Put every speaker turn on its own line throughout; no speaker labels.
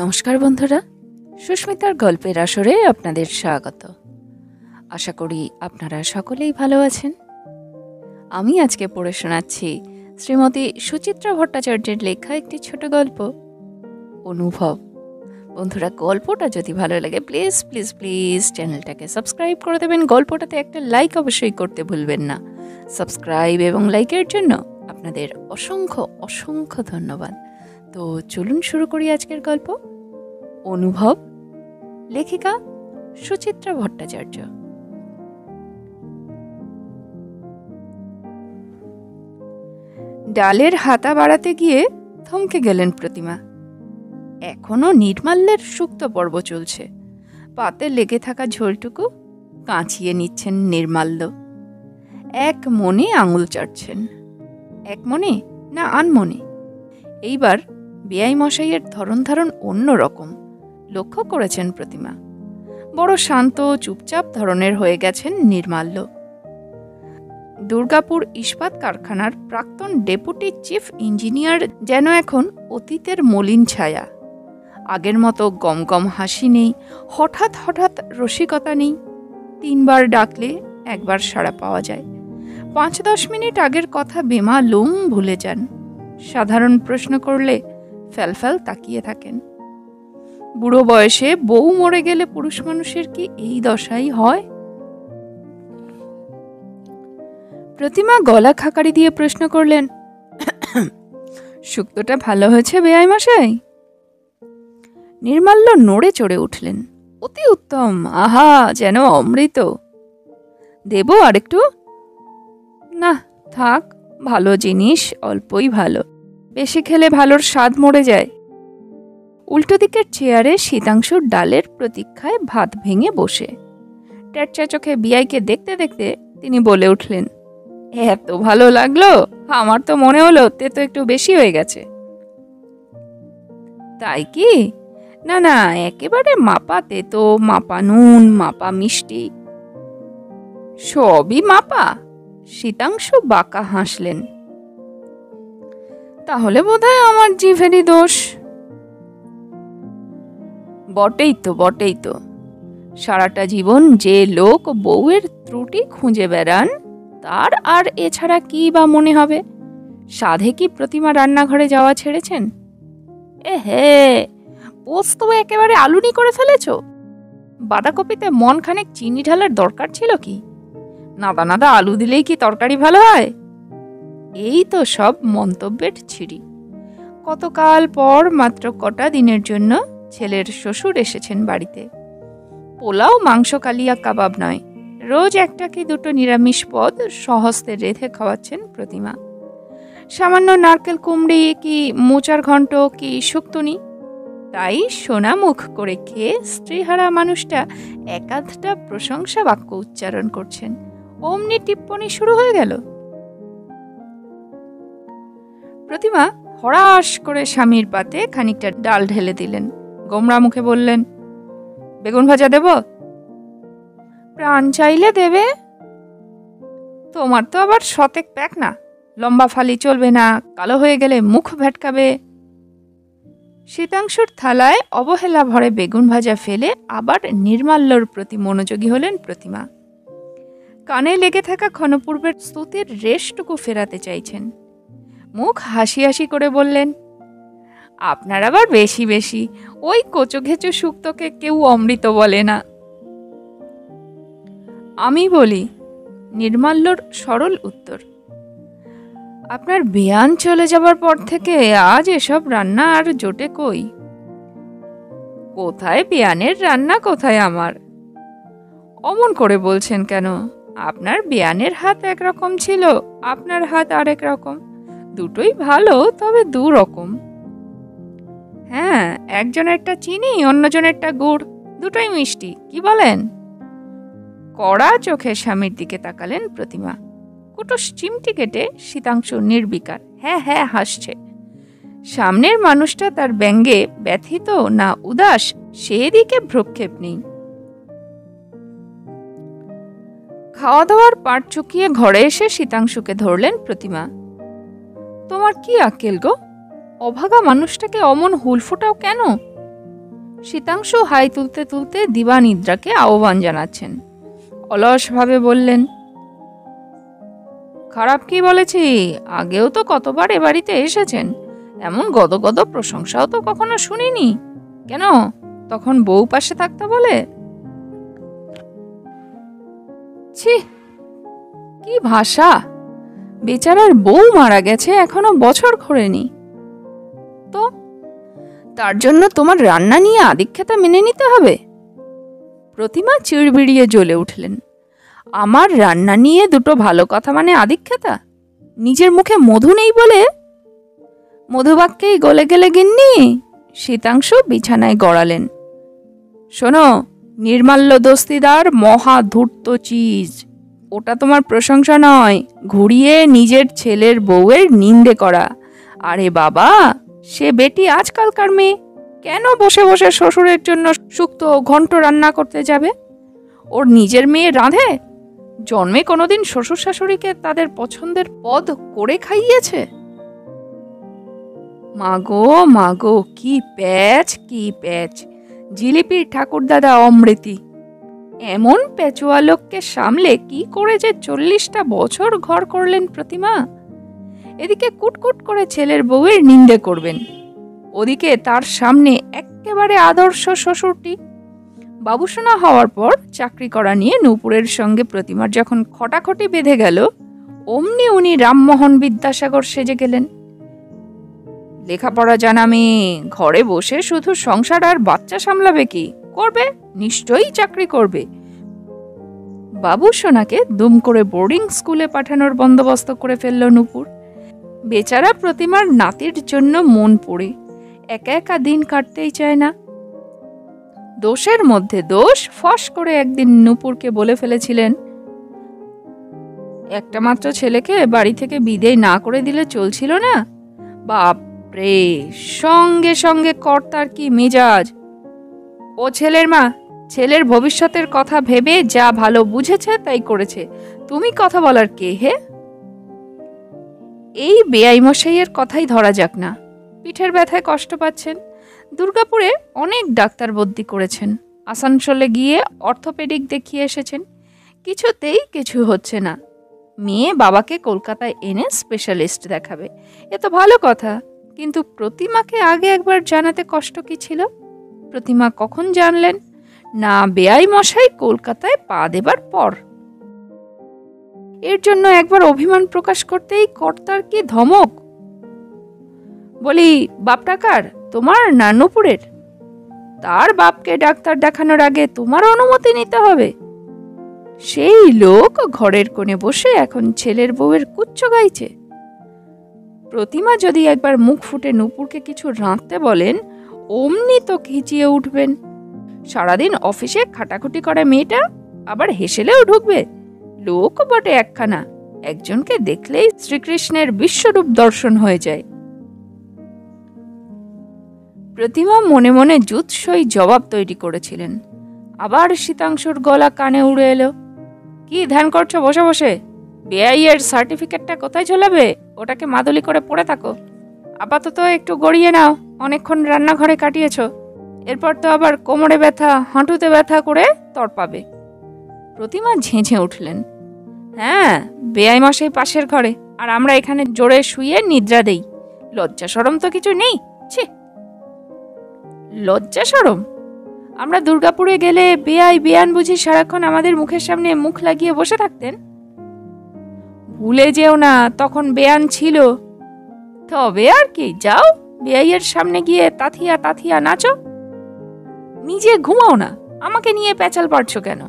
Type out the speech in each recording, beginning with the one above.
নমস্কার বন্ধুরা, সুস্মিতার গল্পের আসরে আপনাদের স্বাগত। আশা করি আপনারা সকলেই ভালো আছেন। আমি আজকে পড়ে শোনাচ্ছি শ্রীমতী সুচিত্রা ভট্টাচার্যের লেখা একটি ছোট গল্প, অনুভব। বন্ধুরা, গল্পটা যদি ভালো লাগে প্লিজ প্লিজ প্লিজ চ্যানেলটাকে সাবস্ক্রাইব করে দেবেন। গল্পটাতে একটা লাইক অবশ্যই করতে ভুলবেন না। সাবস্ক্রাইব এবং লাইকের জন্য আপনাদের অসংখ্য অসংখ্য ধন্যবাদ। তো চলুন শুরু করি আজকের গল্প, অনুভব। লেখিকা সুচিত্রা ভট্টাচার্য। ডালের হাতা বাড়াতে গিয়ে থমকে গেলেন প্রতিমা। এখনো নির্মাল্যের সুক্ত পর্ব চলছে। পাতে লেগে থাকা ঝোলটুকু কাঁচিয়ে নিচ্ছেন নির্মাল্য। এক মনে আঙুল চাটছেন। এক মনে না আনমনে? এইবার বেয়াই মশাইয়ের ধরন ধারণ অন্য রকম লক্ষ্য করেছেন প্রতিমা। বড় শান্ত চুপচাপ ধরনের হয়ে গেছেন নির্মাল্য। দুর্গাপুর ইস্পাত কারখানার প্রাক্তন ডেপুটি চিফ ইঞ্জিনিয়ার যেন এখন অতীতের মলিন ছায়া। আগের মতো গমগম হাসি নেই, হঠাৎ হঠাৎ রসিকতা নেই। 3 বার ডাকলে একবার সাড়া পাওয়া যায়। 5-10 মিনিট আগের কথা বেমালুম ভুলে যান। সাধারণ প্রশ্ন করলে ফ্যালফ্যাল তাকিয়ে থাকেন। বুড়ো বয়সে বউ মরে গেলে পুরুষ মানুষের কি এই দশাই হয়? প্রতিমা গলা খাকারি দিয়ে প্রশ্ন করলেন, শুক্তোটা ভালো হয়েছে বেয়াই মশাই? নির্মাল্য নড়ে চড়ে উঠলেন। অতি উত্তম, আহা, যেন অমৃত। দেব আরেকটু? না থাক, ভালো জিনিস অল্পই ভালো, বেশি খেলে ভালোর স্বাদ মরে যায়। উল্টো দিকের চেয়ারে শীতাংশুর ডালের প্রতীক্ষায় ভাত ভেঙে বসে ট্যাটচা চোখে বিয়াইকে দেখতে দেখতে তিনি বলে উঠলেন, এত ভালো লাগলো, আমার তো মনে হলো তেতো একটু বেশি হয়ে গেছে। তাই কি? না না, একেবারে মাপা তেতো, মাপা নুন, মাপা মিষ্টি, সবই মাপা। শীতাংশু বাঁকা হাসলেন। তাহলে বোধহয় আমার জিভেরই দোষ। বটেই তো। সারাটা জীবন যে লোক বউয়ের ত্রুটি খুঁজে বেড়ান, তার আর এছাড়া কি বা মনে হবে? সাধে কি প্রতিমা রান্নাঘরে যাওয়া ছেড়েছেন? হে, পোস্ত একেবারে আলুনি করে ফেলেছ। বাঁধাকপিতে মন খানেক চিনি ঢালার দরকার ছিল কি? নাদা নাদা আলু দিলেই কি তরকারি ভালো হয়? এই তো সব মন্তব্যের ছিরি। কতকাল পর মাত্র কটা দিনের জন্য ছেলের শ্বশুর এসেছেন বাড়িতে। পোলাও, মাংস, কালিয়া কাবাব নয়, রোজ একটা কি দুটো নিরামিষ পদ সহস্তে রেঁধে খাওয়াচ্ছেন প্রতিমা। সামান্য নারকেল কুমড়ি কি মোচার ঘন্ট কি শুক্তনি, তাই সোনা মুখ করে খেয়ে স্ত্রীহারা মানুষটা একাধটা প্রশংসা বাক্য উচ্চারণ করছেন। অমনি টিপ্পনি শুরু হয়ে গেল। প্রতিমা হড়াস করে স্বামীর পাতে খানিকটা ডাল ঢেলে দিলেন। গোমরা মুখে বললেন, বেগুন ভাজা দেব? প্রাণ চাইলে দেবে। তোমার তো আবার শতেক প্যাক না, লম্বা ফালি চলবে না, কালো হয়ে গেলে মুখ ভেটকাবে। শীতাংশুর থালায় অবহেলা ভরে বেগুন ভাজা ফেলে আবার নির্মাল্যর প্রতি মনোযোগী হলেন প্রতিমা। কানে লেগে থাকা ক্ষণপূর্বের স্তুতির রেশটুকু ফেরাতে চাইছেন। মুখ হাসি হাসি করে বললেন, আপনার আবার বেশি বেশি, ওই কোচো ঘেঁচো শুক্তোকে কেউ অমৃত বলে না। আমি বলি, নির্মাল্যর সরল উত্তর। আপনার বেয়ান চলে যাবার পর থেকে আজ এসব রান্না আর জোটে কই। কোথায় বেয়ানের রান্না, কোথায় আমার? অমন করে বলছেন কেন? আপনার বেয়ানের হাত একরকম ছিল, আপনার হাত আরেক রকম। দুটোই ভালো, তবে দু রকম। হ্যাঁ, একজনেরটা চিনি, অন্যজনেরটা গুড়, দুটোই মিষ্টি, কি বলেন? কড়া চোখে স্বামীর দিকে তাকালেন প্রতিমা। কুটুস চিমটি কেটে শীতাংশু নির্বিকার হ্যাঁ হ্যাঁ হাসছে। সামনের মানুষটা তার ব্যঙ্গে ব্যথিত না উদাস সেদিকে ভ্রুক্ষেপ নেই। খাওয়া দাওয়ার পাট চুকিয়ে ঘরে এসে শীতাংশুকে ধরলেন প্রতিমা। তোমার কি আক্কেল গো? অভাগা মানুষটাকে অমন হুল ফোটাও কেন? শীতাংশু হাই তুলতে তুলতে দিবানিদ্রাকে আহ্বান জানাচ্ছেন। অলসভাবে বললেন, খারাপ কি বলেছি? আগেও তো কতবার এ বাড়িতে এসেছেন, এমন গদগদ প্রশংসাও তো কখনো শুনিনি। কেন, তখন বউ পাশে থাকতে বলে? ছি, কি ভাষা! বেচারার বউ মারা গেছে, এখনো বছর ঘোরেনি। তো তার জন্য তোমার রান্না নিয়ে আদিক্ষেতা মেনে নিতে হবে? প্রতিমা চিড়বিড়িয়ে জ্বলে উঠলেন। আমার রান্না নিয়ে দুটো ভালো কথা মানে আদিক্ষেতা? নিজের মুখে মধু নেই বলে? মধুবাক্যেই গলে গেলে গিন্নি। শীতাংশু বিছানায় গড়ালেন। শোনো, নির্মাল্য দস্তিদার মহা ধূর্ত চিজ। ওটা তোমার প্রশংসা নয়, ঘুরিয়ে নিজের ছেলের বউয়ের নিন্দে করা। আরে বাবা, সে বেটি আজকালকার মেয়ে, কেন বসে বসে শ্বশুরের জন্য শুক্তো ঘন্ট রান্না করতে যাবে? ওর নিজের মেয়ে রাঁধে? জন্মে কোনোদিন শ্বশুর শাশুড়িকে তাদের পছন্দের পদ করে খাইয়েছে? মাগো মাগো, কি প্যাচ কি প্যাচ! জিলিপির ঠাকুরদাদা অমৃতি। এমন পেচুয়া লোককে সামলে কি করে যে 40টা বছর ঘর করলেন প্রতিমা! এদিকে কুটকুট করে ছেলের বউয়ের নিন্দে করবেন, ওদিকে তার সামনে একেবারে আদর্শ শ্বশুরটি। বাবুসোনা হওয়ার পর চাকরি করা নিয়ে নূপুরের সঙ্গে প্রতিমার যখন খটাখটি বেঁধে গেল, অমনি উনি রামমোহন বিদ্যাসাগর সেজে গেলেন। লেখাপড়া জানা মেয়ে, ঘরে বসে শুধু সংসার আর বাচ্চা সামলাবে কি? করবে, নিশ্চয়ই চাকরি করবে। বাবুসোনাকে দুম করে বোর্ডিং স্কুলে পাঠানোর বন্দোবস্ত করে ফেলল নূপুর। বেচারা প্রতিমার নাতির জন্য মন পড়ে একা একা দিন কাটতেই চায় না। দোষের মধ্যে দোষ, ফস করে একদিন নূপুরকে বলে ফেলেছিলেন, একটা মাত্র ছেলেকে বাড়ি থেকে বিদেয় না করে দিলে চলছিল না? বাপরে, সঙ্গে সঙ্গে কর্তার কি মেজাজ! ও ছেলের মা, ছেলের ভবিষ্যতের কথা ভেবে যা ভালো বুঝেছে তাই করেছে, তুমি কথা বলার কে হে? এই বেআই মশাইয়ের কথাই ধরা যাক না। পিঠের ব্যথায় কষ্ট পাচ্ছেন, দুর্গাপুরে অনেক ডাক্তার বদ্যি করেছেন, আসানসোলে গিয়ে অর্থোপেডিক দেখিয়ে এসেছেন, কিছুতেই কিছু হচ্ছে না। মেয়ে বাবাকে কলকাতায় এনে স্পেশালিস্ট দেখাবে, এ তো ভালো কথা, কিন্তু প্রতিমাকে আগে একবার জানাতে কষ্ট কি ছিল? প্রতিমা কখন জানলেন? না বেআই মশাই কলকাতায় পা দেবার পর। এর জন্য একবার অভিমান প্রকাশ করতেই কর্তার কি ধমক! বলি, বাপটা কার, তোমার না নূপুরের? তার বাপকে ডাক্তার দেখানোর আগে তোমার অনুমতি নিতে হবে। সেই লোক ঘরের কোণে বসে এখন ছেলের বউয়ের কুচ্চ গাইছে। প্রতিমা যদি একবার মুখ ফুটে নূপুরকে কিছু রাঁধতে বলেন, অমনি তো খিচিয়ে উঠবেন। সারাদিন অফিসে খাটাখুটি করে মেয়েটা আবার হেসেলেও ঢুকবে। লোক বটে একখানা, একজনকে দেখলেই শ্রীকৃষ্ণের বিশ্বরূপ দর্শন হয়ে যায়। প্রতিমা মনে মনে জুৎসই জবাব তৈরি করেছিলেন। আবার শীতাংশুর গলা কানে উড়ে এলো, কি ধ্যান করছো বসে বসে? বেআই এর সার্টিফিকেটটা কোথায় ঝোলাবে? ওটাকে মাদুলি করে পড়ে থাকো। আপাতত একটু গড়িয়ে নাও, অনেকক্ষণ রান্নাঘরে কাটিয়েছ, এরপর তো আবার কোমরে ব্যথা, হাঁটুতে ব্যথা করে তড়পাবে। প্রতিমা ঝেঁঝে উঠলেন। হ্যাঁ, বেআই মশাই পাশের ঘরে, আর আমরা এখানে জোরে শুয়ে নিদ্রা দেই। লজ্জা সরম তো কিছু নেই। ছি, লজ্জা সরম? আমরা দুর্গাপুরে গেলে বেআই বেয়ান বুঝি সারাক্ষণ আমাদের মুখের সামনে মুখ লাগিয়ে বসে থাকতেন? ভুলে যেও না, তখন বেয়ান ছিল। তবে আর কি, যাও বেআইয়ের সামনে গিয়ে তাথিয়া তাথিয়া নাচো। নিজে ঘুমাও না, আমাকে নিয়ে প্যাচাল পারছো কেন?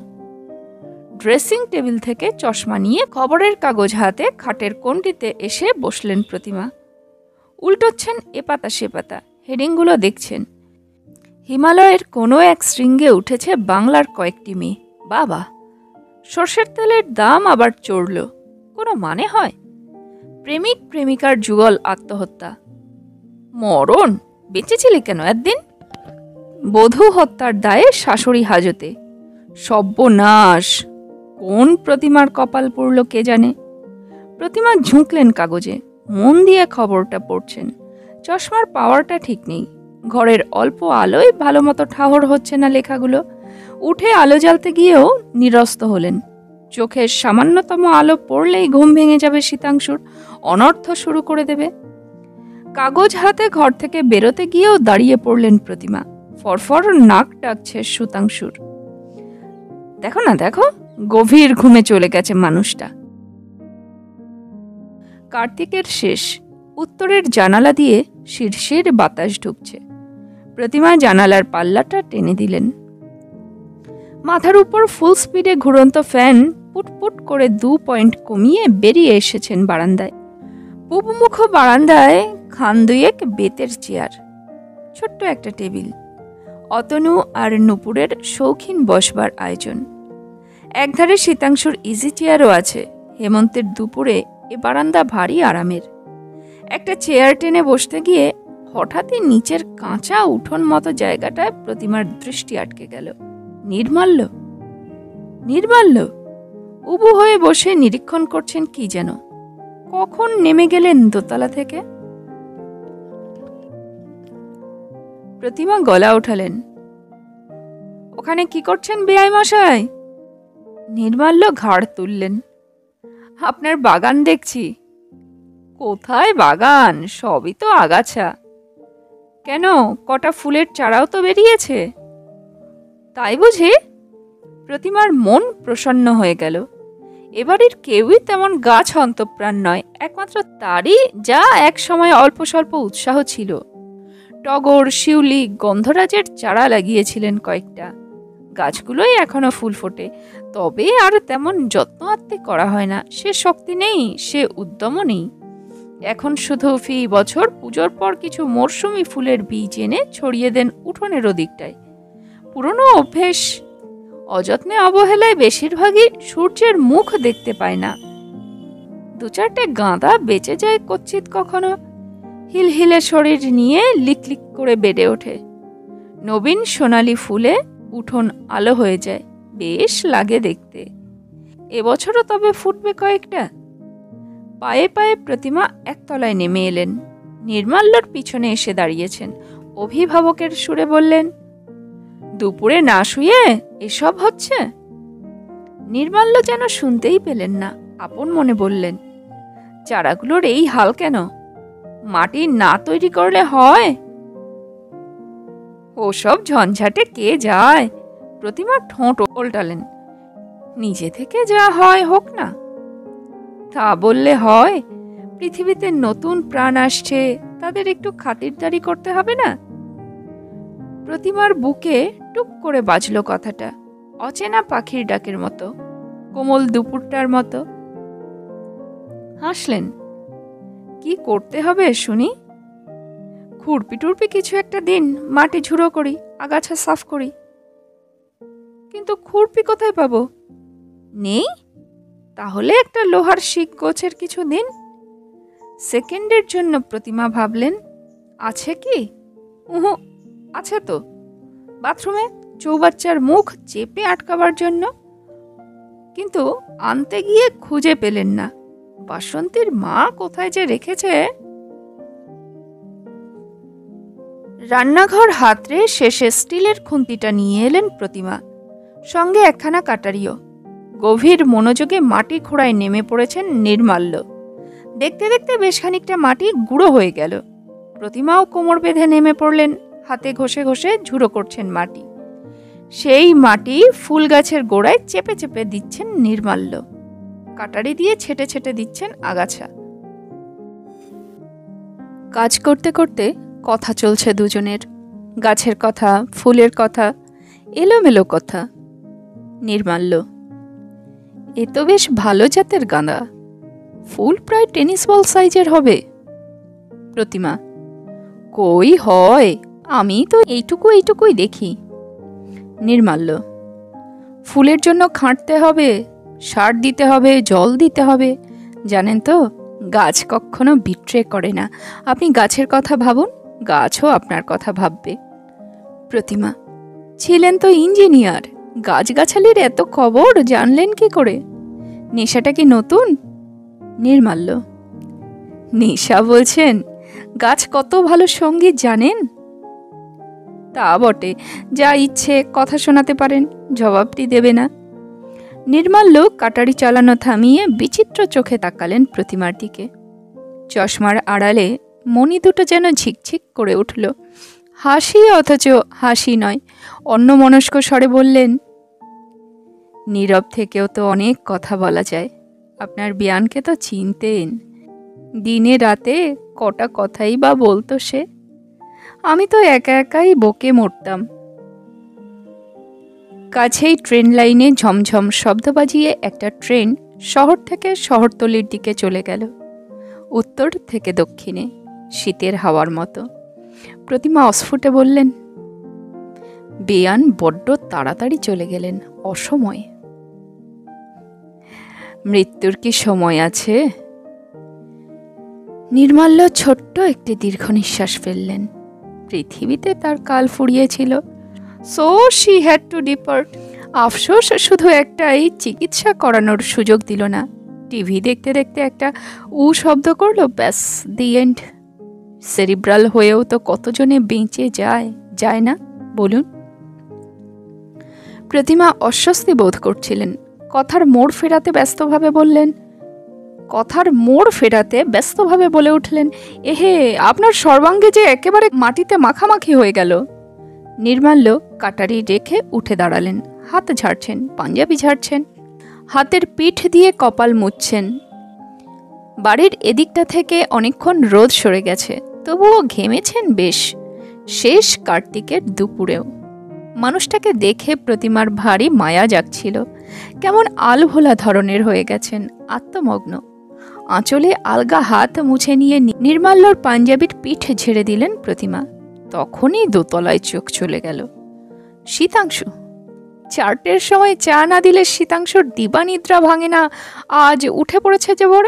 ড্রেসিং টেবিল থেকে চশমা নিয়ে খবরের কাগজ হাতে খাটের কোণটিতে এসে বসলেন প্রতিমা। উল্টোচ্ছেন এ পাতা সে পাতা, হেডিংগুলো দেখছেন। হিমালয়ের কোনো এক শৃঙ্গে উঠেছে বাংলার কয়েকটি মেয়ে। বাবা, সর্ষের তেলের দাম আবার চড়ল, কোনো মানে হয়? প্রেমিক প্রেমিকার যুগল আত্মহত্যা। মরণ, বেঁচেছিলি কেন এতদিন? বধূ হত্যার দায়ে শাশুড়ি হাজতে। সর্বনাশ, কোন প্রতিমার কপাল পড়ল কে জানে। প্রতিমা ঝুঁকলেন কাগজে, মন দিয়ে খবরটা পড়ছেন। চশমার পাওয়ারটা ঠিক নেই, ঘরের অল্প আলোয় ভালো মতো ঠাহর হচ্ছে না লেখাগুলো। উঠে আলো জ্বালতে গিয়েও নিরস্ত হলেন। চোখের সামান্যতম আলো পড়লেই ঘুম ভেঙে যাবে শীতাংশুর, অনর্থ শুরু করে দেবে। কাগজ হাতে ঘর থেকে বেরোতে গিয়েও দাঁড়িয়ে পড়লেন প্রতিমা। ফরফর নাক ডাকছে শীতাংশুর। দেখো না, দেখো, গভীর ঘুমে চলে গেছে মানুষটা। কার্তিকের শেষ। উত্তরের জানালা দিয়ে শিরশির বাতাস ঢুকছে। প্রতিমা জানালার পাল্লাটা টেনে দিলেন। মাথার উপর ফুল স্পিডে ঘুরন্ত ফ্যান পুটপুট করে 2 পয়েন্ট কমিয়ে বেরিয়ে এসেছেন বারান্দায়। পূবমুখ বারান্দায় খান দুয়েক বেতের চেয়ার, ছোট্ট একটা টেবিল, অতনু আর নুপুরের শৌখিন বসবার আয়োজন। একধারে শীতাংশুর ইজি চেয়ারও আছে। হেমন্তের দুপুরে এ বারান্দা ভারী আরামের। একটা চেয়ার টেনে বসতে গিয়ে হঠাৎই নিচের কাঁচা উঠোন মতো জায়গাটায় প্রতিমার দৃষ্টি আটকে গেল। নির্মাল্য, নির্মাল্য উবু হয়ে বসে নিরীক্ষণ করছেন কি যেন। কখন নেমে গেলেন দোতলা থেকে? প্রতিমা গলা উঠালেন, ওখানে কি করছেন বেয়াই মশাই? নির্মাল্য ঘাড় তুললেন, আপনার বাগান দেখছি। কোথায় বাগান, সবই তো আগাছা। কেন, কটা ফুলের চারাও তো বেরিয়েছে। তাই বুঝি? প্রতিমার মন প্রসন্ন হয়ে গেল। এবারের কেউই তেমন গাছ অন্তঃপ্রাণ নয়, একমাত্র তারই যা এক সময় অল্প স্বল্প উৎসাহ ছিল। টগর, শিউলি, গন্ধরাজের চারা লাগিয়েছিলেন কয়েকটা। গাছগুলোই এখনো ফুল ফোটে, তবে আর তেমন যত্ন আত্তে করা হয় না। সে শক্তি নেই, সে উদ্যমও নেই। এখন শুধু ফি বছর পুজোর পর কিছু মরশুমি ফুলের বীজ এনে ছড়িয়ে দেন উঠোনের ওদিকটায়। পুরনো অভ্যেস। অযত্নে অবহেলায় বেশিরভাগই সূর্যের মুখ দেখতে পায় না। 2-4টে গাঁদা বেঁচে যায় কচ্ছিৎ কখনো। হিলহিলে শরীর নিয়ে লিকলিক করে বেড়ে ওঠে। নবীন সোনালি ফুলে উঠোন আলো হয়ে যায়, বেশ লাগে দেখতে। এবছরও তবে ফুটবে কয়েকটা। পায়ে পায়ে প্রতিমা একতলায় নেমে এলেন। নির্মাল্যর পিছনে এসে দাঁড়িয়েছেন। অভিভাবকের সুরে বললেন, দুপুরে না শুয়ে এসব হচ্ছে? নির্মাল্য যেন শুনতেই পেলেন না, আপন মনে বললেন, চারাগুলোর এই হাল কেন? মাটি না তৈরি করলে হয়? ওসব ঝঞ্ঝাটে কে যায়? প্রতিমা ঠোঁট ওল্টালেন, নিজে থেকে যা হয় হোক না। তা বললে হয়? পৃথিবীতে নতুন প্রাণ আসছে, তাদের একটু খাতিরদারি করতে হবে না? প্রতিমার বুকে টুক করে বাজলো কথাটা, অচেনা পাখির ডাকের মতো, কোমল দুপুরটার মতো। হাসলেন, কি করতে হবে শুনি? খুরপি টুরপি কিছু একটা দিন, মাটি ঝুড়ো করি, আগাছা সাফ করি। কিন্তু খুরপি কোথায় পাবো? নেই? তাহলে একটা লোহার শিক গোছের কিছু দিন। সেকেন্ডের জন্য প্রতিমা ভাবলেন, আছে কি? উহু, আছে তো, বাথরুমে চৌবাচ্চার মুখ চেপে আটকাবার জন্য। কিন্তু আনতে গিয়ে খুঁজে পেলেন না। বাসন্তীর মা কোথায় যে রেখেছে। রান্নাঘর হাতড়ে শেষে স্টিলের খুন্তিটা নিয়ে এলেন প্রতিমা, সঙ্গে একখানা কাটারিও। গভীর মনোযোগে মাটি খোঁড়ায় নেমে পড়েছেন নির্মাল্য। দেখতে দেখতে বেশ খানিকটা মাটি গুঁড়ো হয়ে গেল। প্রতিমাও কোমর বেঁধে নেমে পড়লেন, হাতে ঘষে ঘষে ঝুড়ো করছেন মাটি। সেই মাটি ফুল গাছের গোড়ায় চেপে চেপে দিচ্ছেন নির্মাল্য, কাটারি দিয়ে ছেটে ছেটে দিচ্ছেন আগাছা। কাজ করতে করতে কথা চলছে দুজনের, গাছের কথা, ফুলের কথা, এলোমেলো কথা। নির্মাল্য, এ তো বেশ ভালো জাতের গাঁদা, ফুল প্রায় টেনিস বল সাইজের হবে। প্রতিমা, কই হয়, আমি তো এইটুকুই দেখি। নির্মাল্য, ফুলের জন্য খাঁটতে হবে, সার দিতে হবে, জল দিতে হবে, জানেন তো, গাছ কখনো বিট্রে করে না। আপনি গাছের কথা ভাবুন, গাছও আপনার কথা ভাববে। প্রতিমা, ছিলেন তো ইঞ্জিনিয়ার, গাছগাছালির এত খবর জানলেন কি করে? নেশাটা কি নতুন? নির্মাল্য, নেশা বলছেন? গাছ কত ভালো সঙ্গীত জানেন। তা বটে, যা ইচ্ছে কথা শোনাতে পারেন, জবাবটি দেবে না। নির্মাল্য কাটারি চালানো থামিয়ে বিচিত্র চোখে তাকালেন প্রতিমার দিকে। চশমার আড়ালে মণি দুটো যেন ঝিকঝিক করে উঠল। হাসি, অথচ হাসি নয়, অন্যমনস্ক স্বরে বললেন, নীরব থেকেও তো অনেক কথা বলা যায়। আপনার বিয়ানকে তো চিনতেন, দিনে রাতে কটা কথাই বা বলতো সে। আমি তো একা একাই বকে মরতাম। কাছেই ট্রেন লাইনে ঝমঝম শব্দ বাজিয়ে একটা ট্রেন শহর থেকে শহরতলির দিকে চলে গেল, উত্তর থেকে দক্ষিণে, শীতের হাওয়ার মতো। প্রতিমা অস্ফুটে বললেন, বেয়ান বড্ড তাড়াতাড়ি চলে গেলেন, অসময়ে। মৃত্যুর কি সময় আছে? নির্মাল্য ছোট্ট একটি দীর্ঘ নিঃশ্বাস ফেললেন। পৃথিবীতে তার কাল ফুরিয়েছিল। So she had to depart. আফসোস শুধু একটাই, চিকিৎসা করানোর সুযোগ দিল না। টিভি দেখতে দেখতে একটা শব্দ করলো, ব্যাস, দি এন্ড। সেরিব্রাল হয়েও তো কতজনে বেঁচে যায় না বলুন? প্রতিমা অস্বস্তি বোধ করছিলেন। কথার মোড় ফেরাতে ব্যস্তভাবে বলে উঠলেন, এহে, আপনার সর্বাঙ্গে যে একেবারে মাটিতে মাখামাখি হয়ে গেল। নির্মাল্য কাটারি রেখে উঠে দাঁড়ালেন। হাত ঝাড়ছেন, পাঞ্জাবি ঝাড়ছেন, হাতের পিঠ দিয়ে কপাল মুছছেন। বাড়ির এদিকটা থেকে অনেকক্ষণ রোদ সরে গেছে, তবুও ঘেমেছেন বেশ, শেষ কার্তিকের দুপুরেও। মানুষটাকে দেখে প্রতিমার ভারী মায়া জাগছিল। কেমন আলভোলা ধরনের হয়ে গেছেন, আত্মমগ্ন। আঁচলে আলগা হাত মুছে নিয়ে নির্মাল্যর পাঞ্জাবির পিঠ ঝেড়ে দিলেন প্রতিমা। তখনই দোতলায় চোখ চলে গেল। শীতাংশু। 4টের সময় চা না দিলে শীতাংশুর দিবানিদ্রা ভাঙে না, আজ উঠে পড়েছে যে বড়।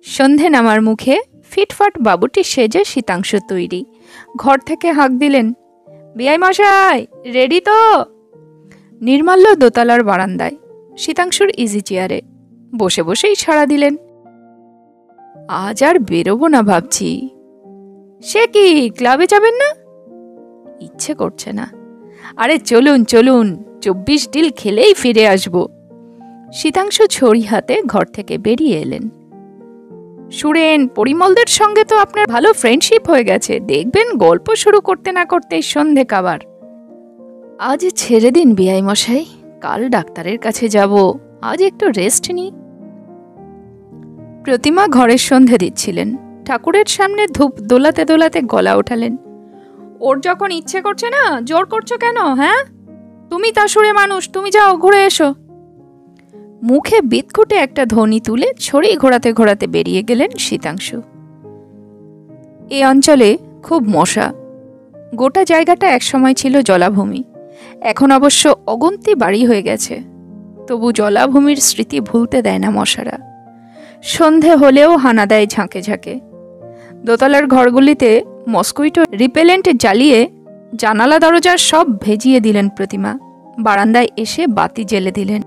সন্ধে নামার মুখে ফিটফাট বাবুটি সেজে শীতাংশু তৈরি। ঘর থেকে হাঁক দিলেন, বিআই মশাই, রেডি তো? নির্মাল্য দোতলার বারান্দায়, শীতাংশুর ইজি চেয়ারে বসে বসেই সাড়া দিলেন, আজ আর বেরোবো না ভাবছি। সে কি, ক্লাবে যাবেন না? ইচ্ছে করছে না। আরে চলুন চলুন, 24 ডিল খেলেই ফিরে আসব। শীতাংশু ছড়ি হাতে ঘর থেকে বেরিয়ে এলেন। সুরেন, পরিমলদের সঙ্গে তো আপনার ভালো ফ্রেন্ডশিপ হয়ে গেছে, দেখবেন গল্প শুরু করতে না করতেই সন্ধে কাবার। আজ ছেড়ে দিন বিআই মশাই, কাল ডাক্তারের কাছে যাব, আজ একটু রেস্ট নিই। প্রতিমা ঘরের সন্ধে দিচ্ছিলেন। ঠাকুরের সামনে ধূপ দোলাতে দোলাতে গলা ওঠালেন, ওর যখন ইচ্ছে করছে না, জোর করছো কেন? হ্যাঁ, তুমি তাসুরে মানুষ, তুমি যাও, ঘুরে এসো। মুখে বিদঘুটে একটা ধ্বনি তুলে ছড়ি ঘোরাতে ঘোরাতে বেরিয়ে গেলেন শীতাংশু। এ অঞ্চলে খুব মশা। গোটা জায়গাটা একসময় ছিল জলাভূমি, এখন অবশ্য অগুন্তি বাড়ি হয়ে গেছে। তবু জলাভূমির স্মৃতি ভুলতে দেয় না মশারা। সন্ধে হলেও হানা দেয় ঝাঁকে ঝাঁকে। দোতলার ঘরগুলিতে মস্কুইটো রিপেলেন্ট জ্বালিয়ে জানালা দরজা সব ভেজিয়ে দিলেন প্রতিমা। বারান্দায় এসে বাতি জ্বেলে দিলেন।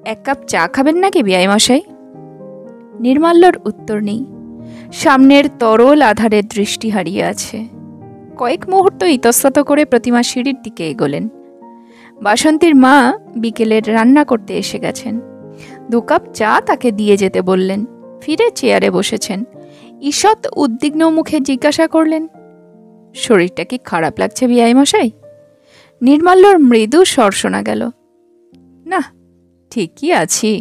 1 কাপ চা খাবেন নাকি বিআই মশাই? নির্মাল্যর উত্তর নেই। সামনের তরল আধারের দৃষ্টি হারিয়ে আছে। কয়েক মুহূর্ত ইতস্তত করে প্রতিমা সিঁড়ির দিকে এগোলেন। বাসন্তীর মা বিকেলের রান্না করতে এসে গেছেন। 2 কাপ চা তাকে দিয়ে যেতে বললেন। ফিরে চেয়ারে বসেছেন। ঈষৎ উদ্বিগ্ন মুখে জিজ্ঞাসা করলেন, শরীরটা কি খারাপ লাগছে বিআই মশাই? নির্মাল্যর মৃদু স্বর শোনা গেল, না, ঠিকই আছি।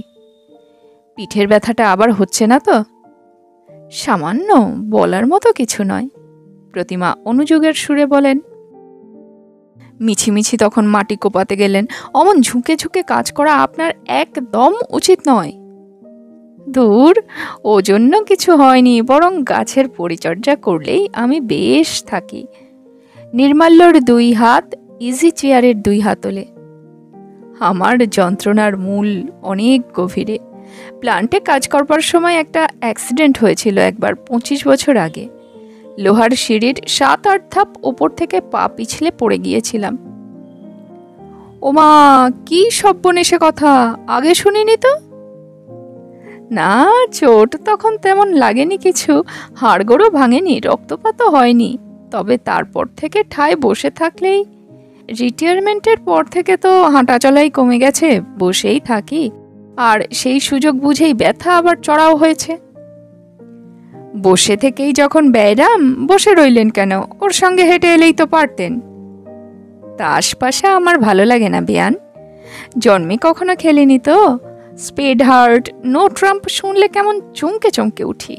পিঠের ব্যথাটা আবার হচ্ছে না তো? সামান্য, বলার মতো কিছু নয়। প্রতিমা অনুযোগের সুরে বলেন। মিছিমিছি তখন মাটি কোপাতে গেলেন। অমন ঝুঁকে ঝুঁকে কাজ করা আপনার একদম উচিত নয়। দূর, ও জন্য কিছু হয়নি, বরং গাছের পরিচর্যা করলেই আমি বেশ থাকি। নির্মাল্যর 2 হাত ইজি চেয়ারের 2 হাতলে। আমার যন্ত্রণার মূল অনেক গভীরে। প্লান্টে কাজ করবার সময় একটা অ্যাক্সিডেন্ট হয়েছিল একবার, 25 বছর আগে। লোহার সিঁড়ির 7-8 ধাপ ওপর থেকে পা পিছলে পড়ে গিয়েছিলাম। ওমা, কি সব্বনেশে কথা, আগে শুনিনি তো। না, চোট তখন তেমন লাগেনি কিছু, হাড়গোড়ও ভাঙেনি, রক্তপাতও হয়নি। তবে তারপর থেকে ঠায় বসে থাকলেই, রিটায়ারমেন্টের পর থেকে তো হাঁটা চলাই কমে গেছে, বসেই থাকি, আর সেই সুযোগ বুঝেই ব্যথা আবার চড়াও হয়েছে। বসে থেকেই যখন ব্যায়াম, বসে রইলেন কেন? ওর সঙ্গে হেঁটে এলেই তো পারতেন। তাস পাশা আমার ভালো লাগে না বেয়ান, জন্মে কখনো খেলিনি তো। স্পেড হার্ট, নো ট্রাম্প শুনলে কেমন চমকে চমকে উঠি,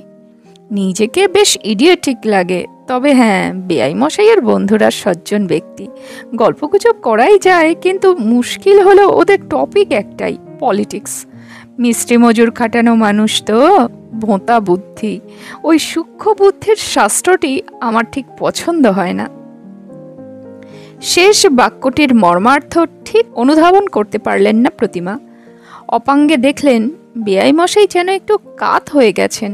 নিজেকে বেশ ইডিয়েটিক লাগে। তবে হ্যাঁ, বেআই মশাইয়ের বন্ধুরা সজ্জন ব্যক্তি, গল্পগুজব করাই যায়, কিন্তু মুশকিল হলো ওদের টপিক একটাই, পলিটিক্স। মিস্ত্রি মজুর খাটানো মানুষ তো, ভোঁতা বুদ্ধি। ওই সূক্ষ্ম বুদ্ধির শাস্ত্রটি আমার ঠিক পছন্দ হয় না। শেষ বাক্যটির মর্মার্থ ঠিক অনুধাবন করতে পারলেন না প্রতিমা। অপাঙ্গে দেখলেন বেআই মশাই যেন একটু কাত হয়ে গেছেন,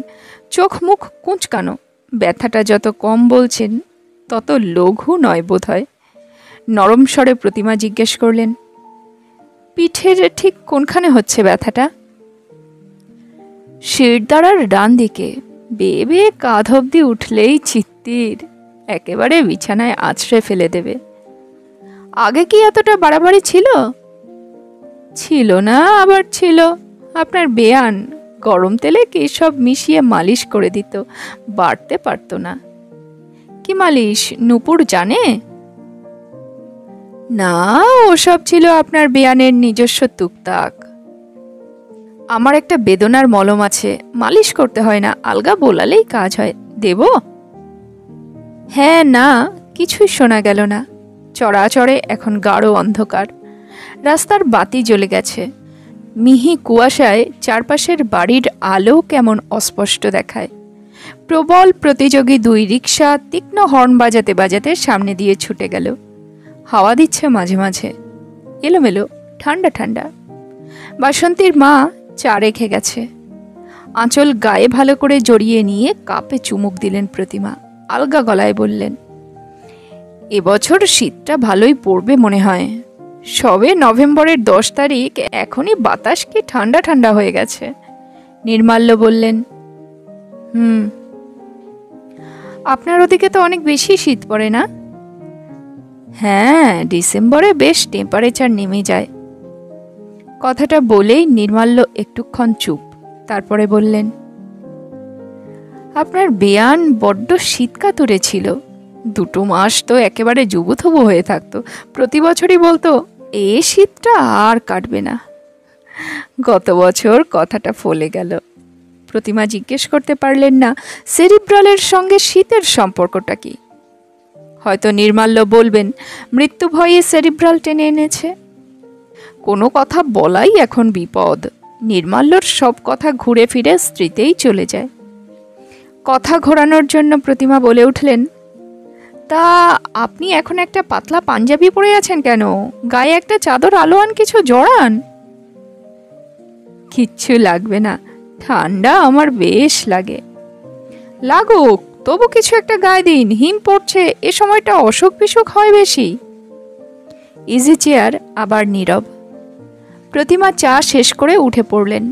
চোখ মুখ কুঁচকানো। ব্যথাটা যত কম বলছেন তত লঘু নয় বোধ হয়। নরম স্বরে প্রতিমা জিজ্ঞেস করলেন, পিঠের ঠিক কোনখানে হচ্ছে ব্যথাটা? শিরদাঁড়ার ডান দিকে, বেয়ে বেয়ে কাঁধ অব্দি উঠলেই চিত্তির, একেবারে বিছানায় আছড়ে ফেলে দেবে। আগে কি এতটা বাড়াবাড়ি ছিল? ছিল না, আবার ছিল। আপনার বেয়ান গরম তেলে কি সব মিশিয়ে মালিশ করে দিত, বাড়তে পারত না। কি মালিশ নূপুর জানে? না, ওসব ছিল আপনার বেয়ানের নিজস্ব তুকতাক। আমার একটা বেদনার মলম আছে, মালিশ করতে হয় না, আলগা বোলালেই কাজ হয়, দেব? হ্যাঁ না, কিছুই শোনা গেল না। চড়াচড়ে এখন গাঢ় অন্ধকার, রাস্তার বাতি জ্বলে গেছে। মিহি কুয়াশায় চারপাশের বাড়ির আলো কেমন অস্পষ্ট দেখায়। প্রবল প্রতিযোগী দুই রিকশা তীক্ষ্ণ হর্ন বাজাতে বাজাতে সামনে দিয়ে ছুটে গেল। হাওয়া দিচ্ছে মাঝে মাঝে, এলোমেলো, ঠান্ডা ঠান্ডা। বাসন্তীর মা চা রেখে গেছে। আঁচল গায়ে ভালো করে জড়িয়ে নিয়ে কাপে চুমুক দিলেন প্রতিমা। আলগা গলায় বললেন, এবছর শীতটা ভালোই পড়বে মনে হয়। সবে নভেম্বরের 10 তারিখ, এখনই বাতাস কি ঠান্ডা ঠান্ডা হয়ে গেছে। নির্মাল্য বললেন, আপনার ওদিকে তো অনেক বেশি শীত পড়ে না? হ্যাঁ, ডিসেম্বরে বেশ টেম্পারেচার নেমে যায়। কথাটা বলেই নির্মাল্য একটুক্ষণ চুপ, তারপরে বললেন, আপনার বেয়ান বড্ড শীতকাতুরে ছিল। 2 মাস তো একেবারে জুবুথুবু হয়ে থাকতো, প্রতি বছরই বলতো এ শীতটা আর কাটবে না। গত বছর কথাটা ফলে গেল। প্রতিমা জিজ্ঞেস করতে পারলেন না সেরিব্রালের সঙ্গে শীতের সম্পর্কটা কি। হয়তো নির্মাল্য বলবেন মৃত্যু ভয়ে সেরিব্রাল টেনে এনেছে। কোনো কথা বলাই এখন বিপদ। নির্মাল্যর সব কথা ঘুরে ফিরে স্ত্রীতেই চলে যায়। কথা ঘোরানোর জন্য প্রতিমা বলে উঠলেন, তা আপনি এখন একটা পাতলা পাঞ্জাবি পরে আছেন কেন? গায়ে একটা চাদর আলোয়ান কিছু জড়ান। কিচ্ছু লাগবে না, ঠান্ডা আমার বেশ লাগে। লাগুক, তবু কিছু একটা গায়ে দিন, হিম পড়ছে, এ সময়টা অসুখ বিসুখ হয় বেশি। ইজি চেয়ার, আবার নীরব। প্রতিমা চা শেষ করে উঠে পড়লেন।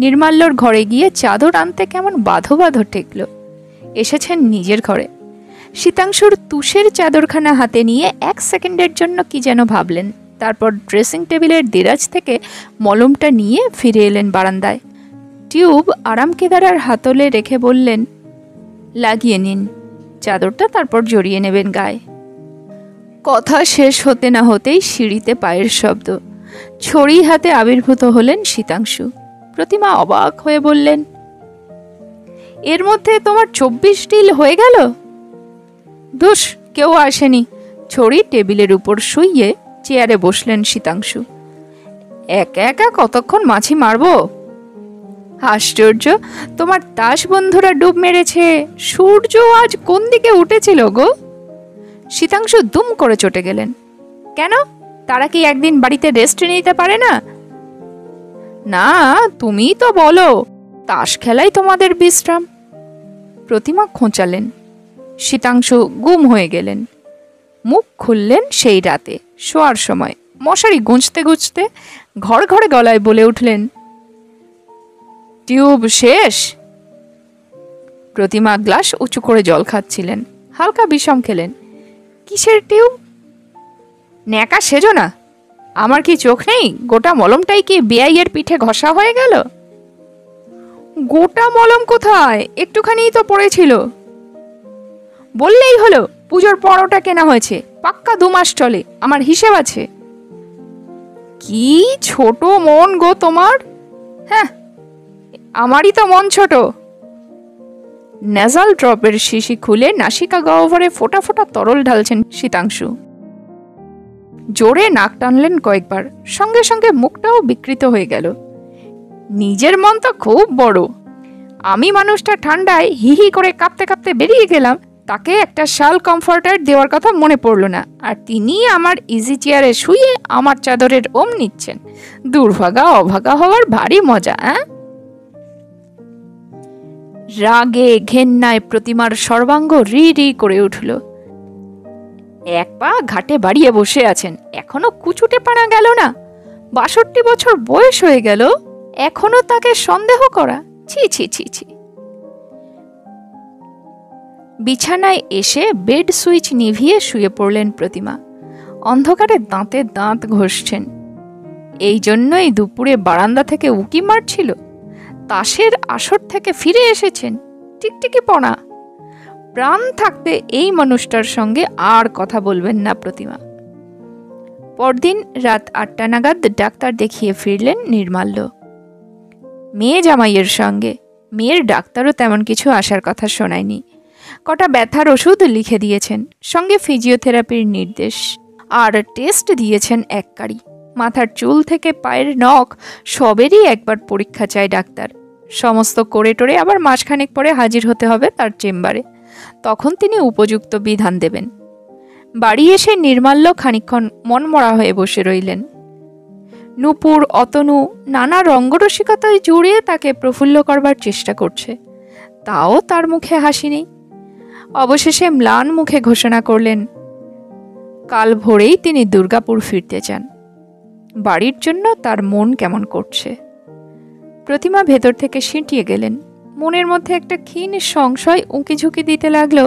নির্মাল্যর ঘরে গিয়ে চাদর আনতে কেমন বাঁধো বাঁধো ঠেকল। এসেছেন নিজের ঘরে। শীতাংশুর তুষের চাদরখানা হাতে নিয়ে 1 সেকেন্ডের জন্য কি যেন ভাবলেন, তারপর ড্রেসিং টেবিলের দেরাজ থেকে মলমটা নিয়ে ফিরে এলেন বারান্দায়। টিউব আরাম কেদারার হাতলে রেখে বললেন, লাগিয়ে নিন চাদরটা, তারপর জড়িয়ে নেবেন গায়ে। কথা শেষ হতে না হতেই সিঁড়িতে পায়ের শব্দ। ছড়ি হাতে আবির্ভূত হলেন শীতাংশু। প্রতিমা অবাক হয়ে বললেন, এর মধ্যে তোমার 24 ডিল হয়ে গেল? ধুস, কেউ আসেনি। ছড়ি টেবিলের উপর শুইয়ে চেয়ারে বসলেন শীতাংশু। একা একা কতক্ষণ মাছি মারবো? আশ্চর্য, তোমার তাস বন্ধুরা ডুব মেরেছে। সূর্য আজ কোন দিকে উঠেছিল গো? শীতাংশু দুম করে চটে গেলেন। কেন, তারা কি একদিন বাড়িতে রেস্ট নিতে পারে না? না, তুমিই তো বলো তাস খেলাই তোমাদের বিশ্রাম। প্রতিমা খোঁচালেন। শীতাংশু গুম হয়ে গেলেন। মুখ খুললেন সেই রাতে শোয়ার সময়, মশারি গুঁজতে গুঁজতে ঘর ঘরে গলায় বলে উঠলেন, টিউব শেষ। প্রতিমা গ্লাস উঁচু করে জল খাচ্ছিলেন। হালকা বিষম খেলেন। কিসের টিউব? ন্যাকা সেজো না। আমার কি চোখ নেই? গোটা মলমটাই কি বেআইয়ের পিঠে ঘষা হয়ে গেল? গোটা মলম কোথায়, একটুখানিই তো পড়েছিল। বললেই হলো, পুজোর পরোটা কেনা হয়েছে, পাক্কা 2 মাস চলে, আমার হিসেব আছে। কি ছোট মন গো তোমার। হ্যাঁ, আমারই তো মন ছোট। নেজাল ড্রপের শিশি খুলে নাসিকা গহ্বরে ফোঁটা ফোঁটা তরল ঢালছেন শীতাংশু। জোরে নাক টানলেন কয়েকবার, সঙ্গে সঙ্গে মুখটাও বিকৃত হয়ে গেল। নিজের মন তো খুব বড়। আমি মানুষটা ঠান্ডায় হিহি করে কাঁপতে কাঁপতে বেরিয়ে গেলাম, তাকে একটা শাল কমফর্টার দেওয়ার কথা মনে পড়ল না, আর তিনি আমার ইজি চেয়ারে শুয়ে আমার চাদরের ওম নিচ্ছেন। দুর্ভাগা অভাগা হওয়ার ভারী মজা। রাগে ঘেন্নায় প্রতিমার সর্বাঙ্গ রি রি করে উঠল। এক পা ঘাটে বাড়িয়ে বসে আছেন, এখনো কুচুটে পানা গেল না। 62 বছর বয়স হয়ে গেল, এখনো তাকে সন্দেহ করা। ছি ছি ছি ছি। বিছানায় এসে বেড সুইচ নিভিয়ে শুয়ে পড়লেন প্রতিমা। অন্ধকারে দাঁতে দাঁত ঘষছেন। এই জন্যই দুপুরে বারান্দা থেকে উকি মারছিল। তাসের আসর থেকে ফিরে এসেছেন, টিকটিকি পড়া। প্রাণ থাকতে এই মানুষটার সঙ্গে আর কথা বলবেন না প্রতিমা। পরদিন রাত 8টা নাগাদ ডাক্তার দেখিয়ে ফিরলেন নির্মাল্য। মেয়ে জামাইয়ের সঙ্গে। মেয়ের ডাক্তারও তেমন কিছু আসার কথা শোনায়নি। কটা ব্যথার ওষুধ লিখে দিয়েছেন, সঙ্গে ফিজিওথেরাপির নির্দেশ, আর টেস্ট দিয়েছেন 1 কারি। মাথার চুল থেকে পায়ের নখ সবেরই একবার পরীক্ষা চায় ডাক্তার। সমস্ত করে টোরে আবার মাসখানেক পরে হাজির হতে হবে তার চেম্বারে। তখন তিনি উপযুক্ত বিধান দেবেন। বাড়ি এসে নির্মাল্য খানিকক্ষণ মনমরা হয়ে বসে রইলেন। নূপুর, অতনু নানা রঙ্গরসিকতায় জুড়িয়ে তাকে প্রফুল্ল করবার চেষ্টা করছে, তাও তার মুখে হাসি নেই। অবশেষে ম্লান মুখে ঘোষণা করলেন, কাল ভোরেই তিনি দুর্গাপুর ফিরতে চান। বাড়ির জন্য তার মন কেমন করছে। প্রতিমা ভেতর থেকে সিঁটিয়ে গেলেন। মনের মধ্যে একটা ক্ষীণ সংশয় উঁকিঝুঁকি দিতে লাগলো,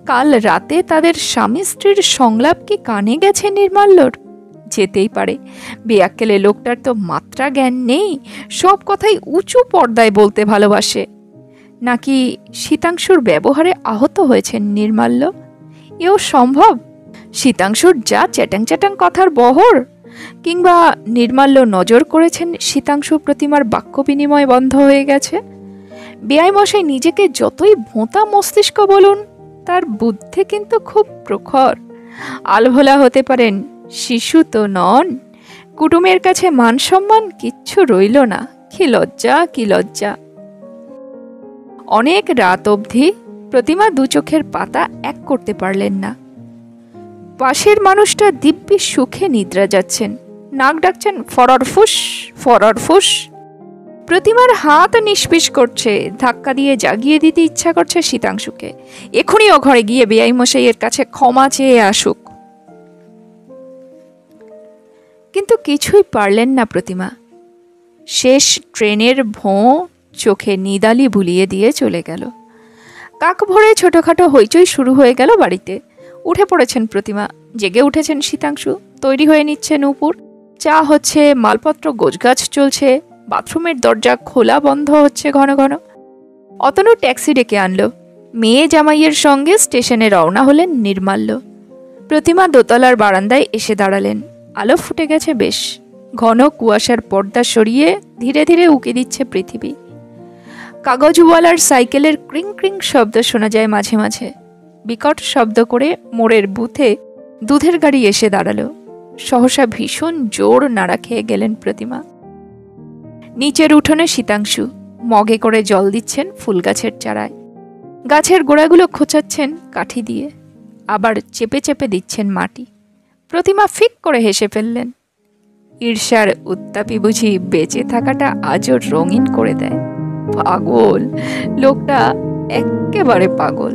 কাল রাতে তাদের স্বামী স্ত্রীর সংলাপ কি কানে গেছে নির্মাল্যর? যেতেই পারে, বেয়াক্কেলে লোকটার তো মাত্রা জ্ঞান নেই, সব কথাই উঁচু পর্দায় বলতে ভালোবাসে। নাকি শীতাংশুর ব্যবহারে আহত হয়েছেন নির্মাল্য? এও সম্ভব। শীতাংশুর যা চ্যাটাং চ্যাটাং কথার বহর, কিংবা নির্মাল্য নজর করেছেন শীতাংশু প্রতিমার বাক্য বিনিময় বন্ধ হয়ে গেছে। বেআই মশাই নিজেকে যতই ভোঁতা মস্তিষ্ক বলুন, তার বুদ্ধি কিন্তু খুব প্রখর। আলভোলা হতে পারেন, শিশু তো নন। কুটুমের কাছে মান সম্মান কিচ্ছু রইল না। কি লজ্জা, কি লজ্জা। অনেক রাত অবধি প্রতিমা 2 চোখের পাতা এক করতে পারলেন না। পাশের মানুষটা দিব্যি সুখে নিদ্রা যাচ্ছেন, নাক ডাকছেন ফররফুস ফররফুস। প্রতিমার হাত নিষ্পিস করছে, ধাক্কা দিয়ে জাগিয়ে দিতে ইচ্ছা করছে শীতাংশুকে। এখনই ও ঘরে গিয়ে বেআই মশাইয়ের কাছে ক্ষমা চেয়ে আসুক। কিন্তু কিছুই পারলেন না প্রতিমা। শেষ ট্রেনের ভোঁ চোখে নিদালি বুলিয়ে দিয়ে চলে গেল। কাক ভোরে ছোটখাটো হইচই শুরু হয়ে গেল বাড়িতে। উঠে পড়েছেন প্রতিমা, জেগে উঠেছেন শীতাংশু, তৈরি হয়ে নিচ্ছে নূপুর। চা হচ্ছে, মালপত্র গোছগাছ চলছে, বাথরুমের দরজা খোলা বন্ধ হচ্ছে ঘন ঘন। অতনু ট্যাক্সি ডেকে আনলো। মেয়ে জামাইয়ের সঙ্গে স্টেশনে রওনা হলেন নির্মাল্য। প্রতিমা দোতলার বারান্দায় এসে দাঁড়ালেন। আলো ফুটে গেছে বেশ। ঘন কুয়াশার পর্দা সরিয়ে ধীরে ধীরে উকি দিচ্ছে পৃথিবী। কাগজওয়ালার সাইকেলের ক্রিং ক্রিং শব্দ শোনা যায় মাঝে মাঝে। বিকট শব্দ করে মোড়ের বুথে দুধের গাড়ি এসে দাঁড়ালো। সহসা ভীষণ জোর নাড়া খেয়ে গেলেন প্রতিমা। নিচের উঠোনে শীতাংশু মগে করে জল দিচ্ছেন ফুল গাছের চারায়। গাছের গোড়াগুলো খোঁচাচ্ছেন কাঠি দিয়ে, আবার চেপে চেপে দিচ্ছেন মাটি। প্রতিমা ফিক করে হেসে ফেললেন। ঈর্ষার উত্তাপি বুঝি বেঁচে থাকাটা আজও রঙিন করে দেয়। পাগল লোকটা, এক্কেবারে পাগল।